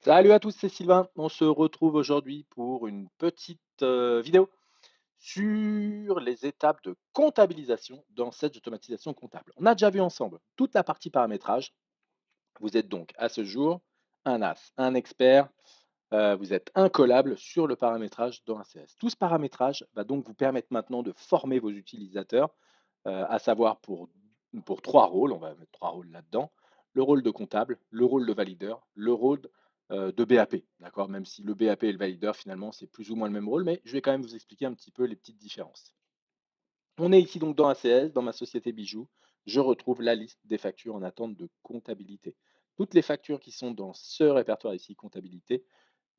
Salut à tous, c'est Sylvain. On se retrouve aujourd'hui pour une petite vidéo sur les étapes de comptabilisation dans cette automatisation comptable. On a déjà vu ensemble toute la partie paramétrage. Vous êtes donc à ce jour un as, un expert, vous êtes incollable sur le paramétrage dans ACS. Tout ce paramétrage va donc vous permettre maintenant de former vos utilisateurs, à savoir pour trois rôles, on va mettre trois rôles là-dedans, le rôle de comptable, le rôle de valideur, le rôle de BAP, d'accord? Même si le BAP et le valideur, finalement, c'est plus ou moins le même rôle, mais je vais quand même vous expliquer un petit peu les petites différences. On est ici donc dans ACS, dans ma société Bijou. Je retrouve la liste des factures en attente de comptabilité. Toutes les factures qui sont dans ce répertoire ici, comptabilité,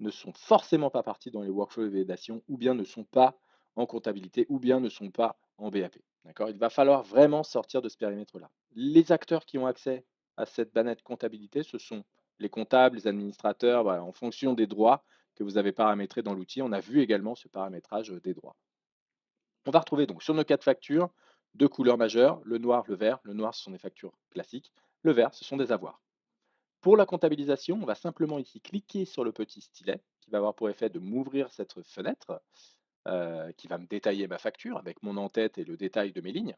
ne sont forcément pas partis dans les workflows de validation ou bien ne sont pas en comptabilité ou bien ne sont pas en BAP. D'accord? Il va falloir vraiment sortir de ce périmètre-là. Les acteurs qui ont accès à cette banette comptabilité, ce sont les comptables, les administrateurs, voilà, en fonction des droits que vous avez paramétrés dans l'outil. On a vu également ce paramétrage des droits. On va retrouver donc sur nos cas de factures deux couleurs majeures, le noir, le vert. Le noir, ce sont des factures classiques. Le vert, ce sont des avoirs. Pour la comptabilisation, on va simplement ici cliquer sur le petit stylet qui va avoir pour effet de m'ouvrir cette fenêtre qui va me détailler ma facture avec mon en-tête et le détail de mes lignes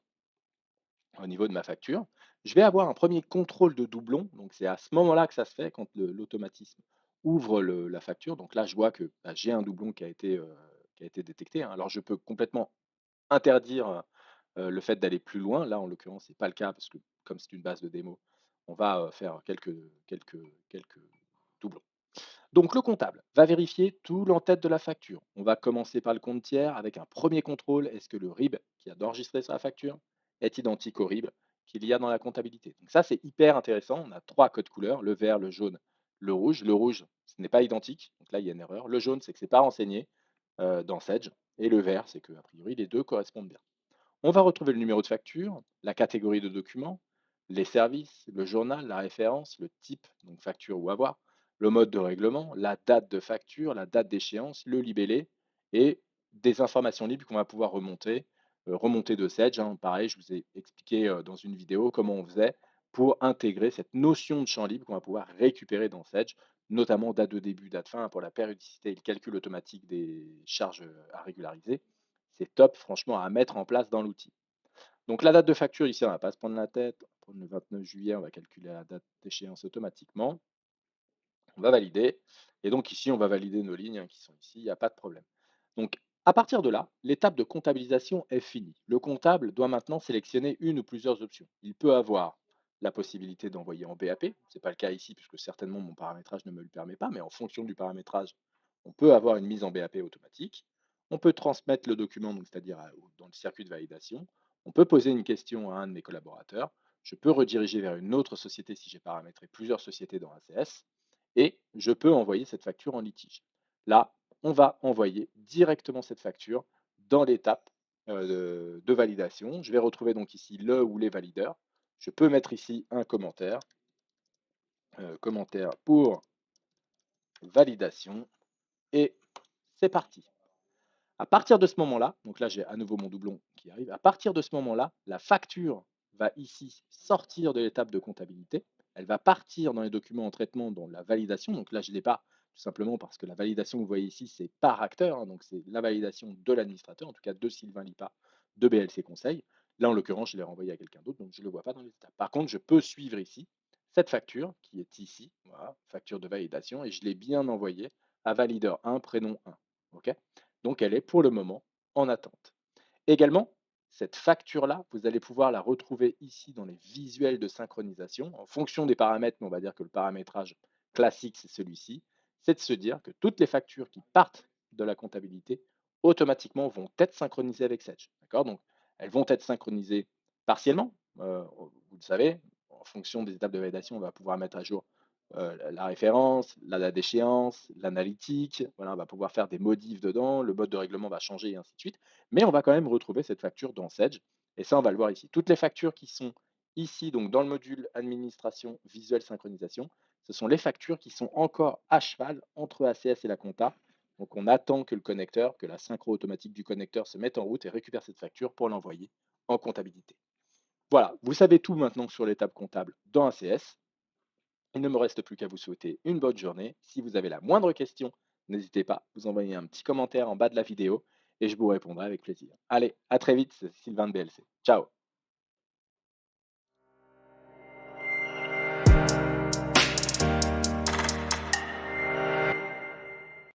au niveau de ma facture. Je vais avoir un premier contrôle de doublon, donc c'est à ce moment-là que ça se fait quand l'automatisme ouvre la facture. Donc là, je vois que bah, j'ai un doublon qui a été détecté, hein. Alors je peux complètement interdire le fait d'aller plus loin. Là, en l'occurrence, ce n'est pas le cas parce que comme c'est une base de démo, on va faire quelques doublons. Donc le comptable va vérifier tout l'en-tête de la facture. On va commencer par le compte tiers avec un premier contrôle. Est-ce que le RIB qui a enregistré sur la facture est identique au RIB qu'il y a dans la comptabilité? Donc ça, c'est hyper intéressant. On a trois codes couleurs, le vert, le jaune, le rouge. Le rouge, ce n'est pas identique. Donc là, il y a une erreur. Le jaune, c'est que ce n'est pas renseigné dans Sedge. Et le vert, c'est que a priori, les deux correspondent bien. On va retrouver le numéro de facture, la catégorie de document, les services, le journal, la référence, le type, donc facture ou avoir, le mode de règlement, la date de facture, la date d'échéance, le libellé et des informations libres qu'on va pouvoir remonter de Sedge, hein. Pareil, je vous ai expliqué dans une vidéo comment on faisait pour intégrer cette notion de champ libre qu'on va pouvoir récupérer dans Sedge, notamment date de début, date fin pour la périodicité et le calcul automatique des charges à régulariser. C'est top, franchement, à mettre en place dans l'outil. Donc la date de facture, ici, on ne va pas se prendre la tête. On va prendre le 29 juillet, on va calculer la date d'échéance automatiquement. On va valider. Et donc ici, on va valider nos lignes qui sont ici, il n'y a pas de problème. Donc à partir de là, l'étape de comptabilisation est finie. Le comptable doit maintenant sélectionner une ou plusieurs options. Il peut avoir la possibilité d'envoyer en BAP. Ce n'est pas le cas ici, puisque certainement mon paramétrage ne me le permet pas, mais en fonction du paramétrage, on peut avoir une mise en BAP automatique. On peut transmettre le document, c'est-à-dire dans le circuit de validation. On peut poser une question à un de mes collaborateurs. Je peux rediriger vers une autre société si j'ai paramétré plusieurs sociétés dans ACS et je peux envoyer cette facture en litige. Là, on va envoyer directement cette facture dans l'étape de validation. Je vais retrouver donc ici le ou les valideurs. Je peux mettre ici un commentaire, commentaire pour validation et c'est parti. À partir de ce moment-là, donc là j'ai à nouveau mon doublon qui arrive, à partir de ce moment-là, la facture va ici sortir de l'étape de comptabilité, elle va partir dans les documents en traitement dans la validation, donc là je ne l'ai pas tout simplement parce que la validation que vous voyez ici c'est par acteur, hein, donc c'est la validation de l'administrateur, en tout cas de Sylvain Lipa, de BLC Conseil. Là en l'occurrence je l'ai renvoyé à quelqu'un d'autre, donc je ne le vois pas dans les étapes. Par contre je peux suivre ici cette facture qui est ici, voilà, facture de validation, et je l'ai bien envoyée à valideur 1, prénom 1. OK, donc elle est pour le moment en attente. Également, cette facture-là, vous allez pouvoir la retrouver ici dans les visuels de synchronisation. En fonction des paramètres, mais on va dire que le paramétrage classique, c'est celui-ci, c'est de se dire que toutes les factures qui partent de la comptabilité, automatiquement vont être synchronisées avec Sage. D'accord? Donc, elles vont être synchronisées partiellement. Vous le savez, en fonction des étapes de validation, on va pouvoir mettre à jour la référence, la date d'échéance, l'analytique. Voilà, on va pouvoir faire des modifs dedans, le mode de règlement va changer et ainsi de suite. Mais on va quand même retrouver cette facture dans Sedge. Et ça, on va le voir ici. Toutes les factures qui sont ici, donc dans le module administration, visuelle, synchronisation, ce sont les factures qui sont encore à cheval entre ACS et la compta. Donc on attend que le connecteur, que la synchro automatique du connecteur se mette en route et récupère cette facture pour l'envoyer en comptabilité. Voilà, vous savez tout maintenant sur l'étape comptable dans ACS. Il ne me reste plus qu'à vous souhaiter une bonne journée. Si vous avez la moindre question, n'hésitez pas, vous envoyez un petit commentaire en bas de la vidéo et je vous répondrai avec plaisir. Allez, à très vite, c'est Sylvain de BLC. Ciao.